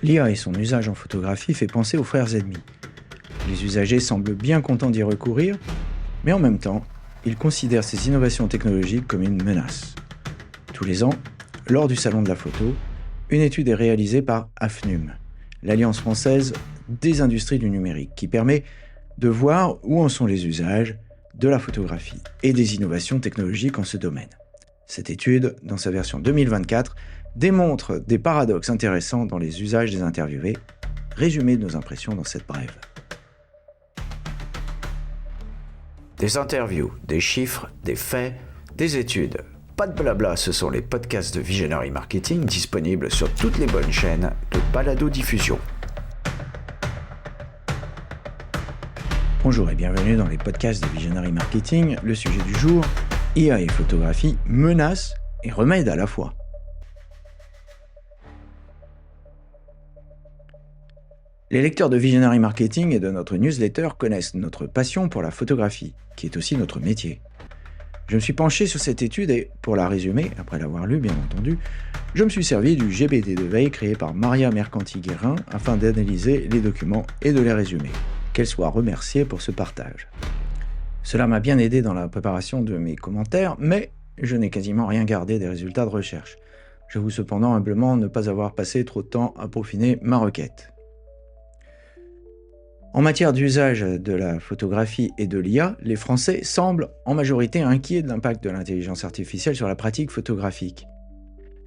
L'IA et son usage en photographie fait penser aux frères ennemis. Les usagers semblent bien contents d'y recourir, mais en même temps, ils considèrent ces innovations technologiques comme une menace. Tous les ans, lors du Salon de la photo, une étude est réalisée par AFNUM, l'Alliance française des industries du numérique, qui permet de voir où en sont les usages de la photographie et des innovations technologiques en ce domaine. Cette étude, dans sa version 2024, démontre des paradoxes intéressants dans les usages des interviewés. Résumé de nos impressions dans cette brève. Des interviews, des chiffres, des faits, des études. Pas de blabla, ce sont les podcasts de Visionary Marketing disponibles sur toutes les bonnes chaînes de balado-diffusion. Bonjour et bienvenue dans les podcasts de Visionary Marketing. Le sujet du jour, IA et photographie, menace et remède à la fois. Les lecteurs de Visionary Marketing et de notre newsletter connaissent notre passion pour la photographie, qui est aussi notre métier. Je me suis penché sur cette étude et, pour la résumer, après l'avoir lue bien entendu, je me suis servi du GPT de veille créé par Maria Mercanti-Guérin afin d'analyser les documents et de les résumer. Qu'elle soit remerciée pour ce partage. Cela m'a bien aidé dans la préparation de mes commentaires, mais je n'ai quasiment rien gardé des résultats de recherche. J'avoue cependant humblement ne pas avoir passé trop de temps à peaufiner ma requête. En matière d'usage de la photographie et de l'IA, les Français semblent en majorité inquiets de l'impact de l'intelligence artificielle sur la pratique photographique.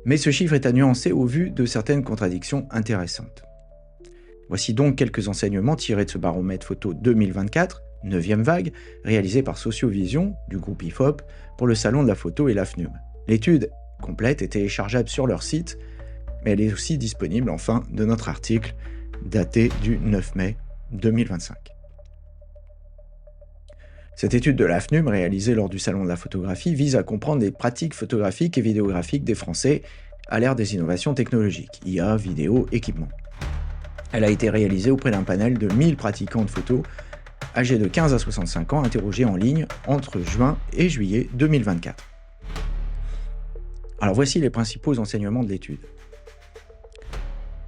Mais ce chiffre est à nuancer au vu de certaines contradictions intéressantes. Voici donc quelques enseignements tirés de ce baromètre photo 2024, 9e vague, réalisé par Sociovision, du groupe IFOP, pour le Salon de la photo et l'AFNUM. L'étude complète est téléchargeable sur leur site, mais elle est aussi disponible en fin de notre article, daté du 9 mai 2025. Cette étude de l'AFNUM, réalisée lors du Salon de la photographie, vise à comprendre les pratiques photographiques et vidéographiques des Français à l'ère des innovations technologiques, IA, vidéo, équipement. Elle a été réalisée auprès d'un panel de 1000 pratiquants de photos âgés de 15 à 65 ans interrogés en ligne entre juin et juillet 2024. Alors voici les principaux enseignements de l'étude.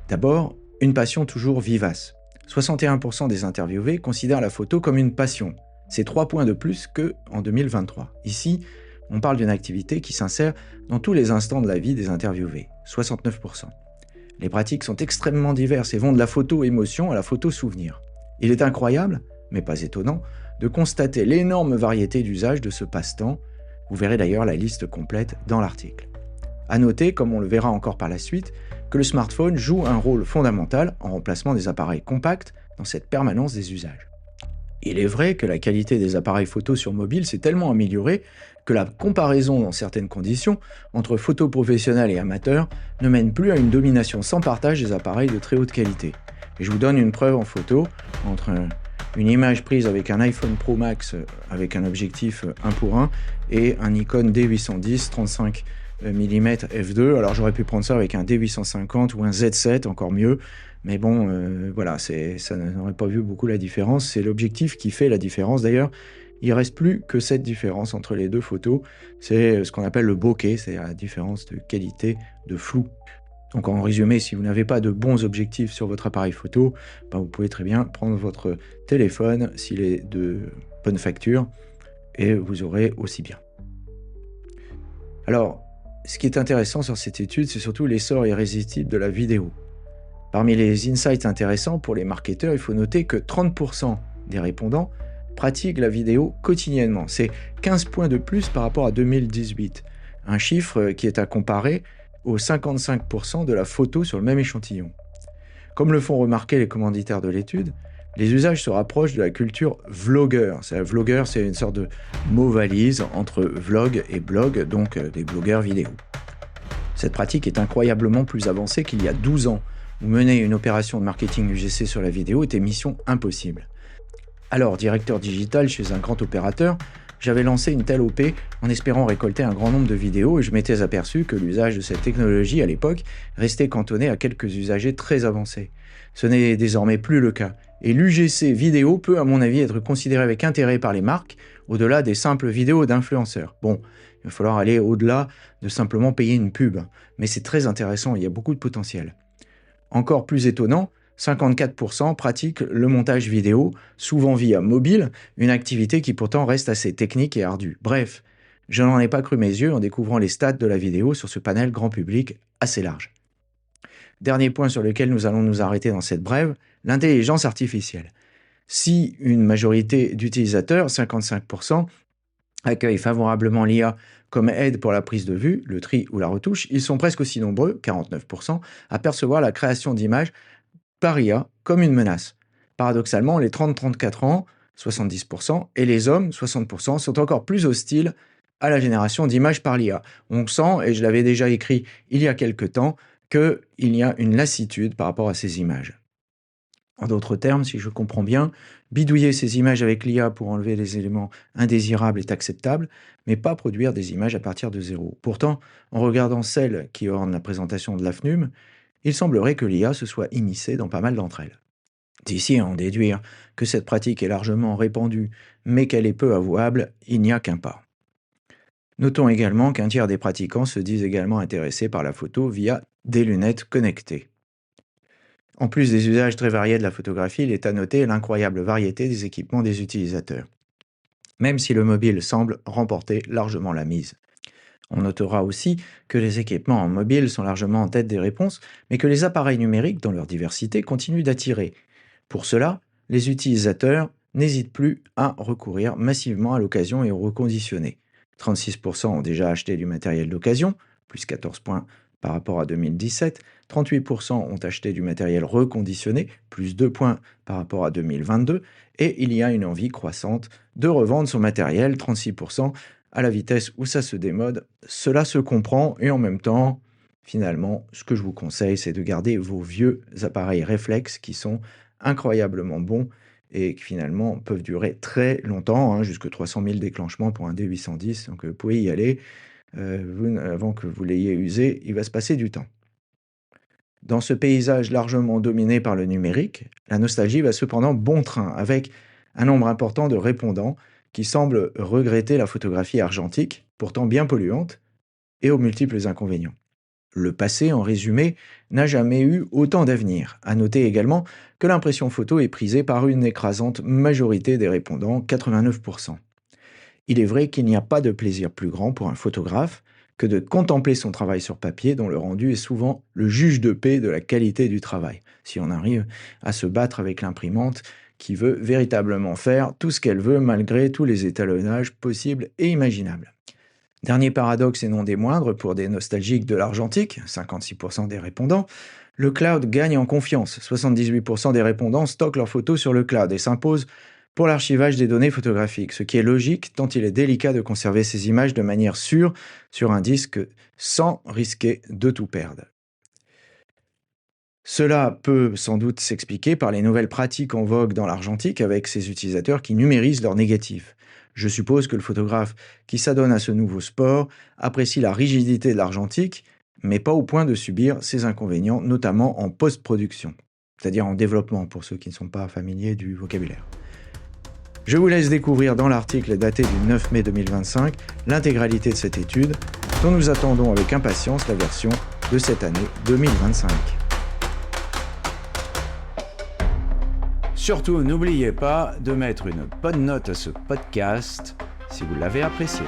D'abord, une passion toujours vivace. 61% des interviewés considèrent la photo comme une passion. C'est 3 points de plus qu'en 2023. Ici, on parle d'une activité qui s'insère dans tous les instants de la vie des interviewés. 69%. Les pratiques sont extrêmement diverses et vont de la photo émotion à la photo souvenir. Il est incroyable, mais pas étonnant, de constater l'énorme variété d'usages de ce passe-temps. Vous verrez d'ailleurs la liste complète dans l'article. À noter, comme on le verra encore par la suite, que le smartphone joue un rôle fondamental en remplacement des appareils compacts dans cette permanence des usages. Il est vrai que la qualité des appareils photo sur mobile s'est tellement améliorée que la comparaison dans certaines conditions entre photos professionnelles et amateurs ne mène plus à une domination sans partage des appareils de très haute qualité. Et je vous donne une preuve en photo entre une image prise avec un iPhone Pro Max avec un objectif 1:1 et un Nikon D810 35 mm f2. Alors j'aurais pu prendre ça avec un D850 ou un Z7, encore mieux. Mais bon, voilà, ça n'aurait pas vu beaucoup la différence. C'est l'objectif qui fait la différence. D'ailleurs, il ne reste plus que cette différence entre les deux photos. C'est ce qu'on appelle le bokeh, c'est la différence de qualité de flou. Donc en résumé, si vous n'avez pas de bons objectifs sur votre appareil photo, vous pouvez très bien prendre votre téléphone s'il est de bonne facture et vous aurez aussi bien. Alors, ce qui est intéressant sur cette étude, c'est surtout l'essor irrésistible de la vidéo. Parmi les insights intéressants pour les marketeurs, il faut noter que 30% des répondants pratiquent la vidéo quotidiennement. C'est 15 points de plus par rapport à 2018, un chiffre qui est à comparer aux 55% de la photo sur le même échantillon. Comme le font remarquer les commanditaires de l'étude, les usages se rapprochent de la culture vlogueur. Vlogueur, c'est une sorte de mot valise entre vlog et blog, donc des blogueurs vidéo. Cette pratique est incroyablement plus avancée qu'il y a 12 ans, où mener une opération de marketing UGC sur la vidéo était mission impossible. Alors, directeur digital chez un grand opérateur, j'avais lancé une telle OP en espérant récolter un grand nombre de vidéos et je m'étais aperçu que l'usage de cette technologie à l'époque restait cantonné à quelques usagers très avancés. Ce n'est désormais plus le cas. Et l'UGC vidéo peut, à mon avis, être considéré avec intérêt par les marques, au-delà des simples vidéos d'influenceurs. Bon, il va falloir aller au-delà de simplement payer une pub, mais c'est très intéressant, il y a beaucoup de potentiel. Encore plus étonnant, 54% pratiquent le montage vidéo, souvent via mobile, une activité qui pourtant reste assez technique et ardue. Bref, je n'en ai pas cru mes yeux en découvrant les stats de la vidéo sur ce panel grand public assez large. Dernier point sur lequel nous allons nous arrêter dans cette brève, l'intelligence artificielle. Si une majorité d'utilisateurs, 55%, accueillent favorablement l'IA comme aide pour la prise de vue, le tri ou la retouche, ils sont presque aussi nombreux, 49%, à percevoir la création d'images par IA comme une menace. Paradoxalement, les 30-34 ans, 70%, et les hommes, 60%, sont encore plus hostiles à la génération d'images par l'IA. On sent, et je l'avais déjà écrit il y a quelque temps, qu'il y a une lassitude par rapport à ces images. En d'autres termes, si je comprends bien, bidouiller ces images avec l'IA pour enlever les éléments indésirables est acceptable, mais pas produire des images à partir de zéro. Pourtant, en regardant celles qui ornent la présentation de l'AFNUM, il semblerait que l'IA se soit immiscée dans pas mal d'entre elles. D'ici à en déduire que cette pratique est largement répandue, mais qu'elle est peu avouable, il n'y a qu'un pas. Notons également qu'un tiers des pratiquants se disent également intéressés par la photo via des lunettes connectées. En plus des usages très variés de la photographie, il est à noter l'incroyable variété des équipements des utilisateurs, même si le mobile semble remporter largement la mise. On notera aussi que les équipements en mobile sont largement en tête des réponses, mais que les appareils numériques, dans leur diversité, continuent d'attirer. Pour cela, les utilisateurs n'hésitent plus à recourir massivement à l'occasion et au reconditionné. 36% ont déjà acheté du matériel d'occasion, plus 14 points par rapport à 2017. 38% ont acheté du matériel reconditionné, plus 2 points par rapport à 2022. Et il y a une envie croissante de revendre son matériel, 36%. À la vitesse où ça se démode, cela se comprend et en même temps, finalement, ce que je vous conseille, c'est de garder vos vieux appareils réflexes qui sont incroyablement bons et qui finalement peuvent durer très longtemps, jusque 300 000 déclenchements pour un D810, donc vous pouvez y aller. Avant que vous l'ayez usé, il va se passer du temps. Dans ce paysage largement dominé par le numérique, la nostalgie va cependant bon train, avec un nombre important de répondants qui semblent regretter la photographie argentique, pourtant bien polluante, et aux multiples inconvénients. Le passé, en résumé, n'a jamais eu autant d'avenir. À noter également que l'impression photo est prisée par une écrasante majorité des répondants, 89%. Il est vrai qu'il n'y a pas de plaisir plus grand pour un photographe que de contempler son travail sur papier, dont le rendu est souvent le juge de paix de la qualité du travail, si on arrive à se battre avec l'imprimante qui veut véritablement faire tout ce qu'elle veut malgré tous les étalonnages possibles et imaginables. Dernier paradoxe et non des moindres pour des nostalgiques de l'argentique, 56% des répondants, le cloud gagne en confiance. 78% des répondants stockent leurs photos sur le cloud et s'imposent pour l'archivage des données photographiques, ce qui est logique tant il est délicat de conserver ces images de manière sûre sur un disque sans risquer de tout perdre. Cela peut sans doute s'expliquer par les nouvelles pratiques en vogue dans l'argentique avec ses utilisateurs qui numérisent leurs négatifs. Je suppose que le photographe qui s'adonne à ce nouveau sport apprécie la rigidité de l'argentique, mais pas au point de subir ses inconvénients, notamment en post-production, c'est-à-dire en développement pour ceux qui ne sont pas familiers du vocabulaire. Je vous laisse découvrir dans l'article daté du 9 mai 2025 l'intégralité de cette étude, dont nous attendons avec impatience la version de cette année 2025. Surtout, n'oubliez pas de mettre une bonne note à ce podcast si vous l'avez apprécié.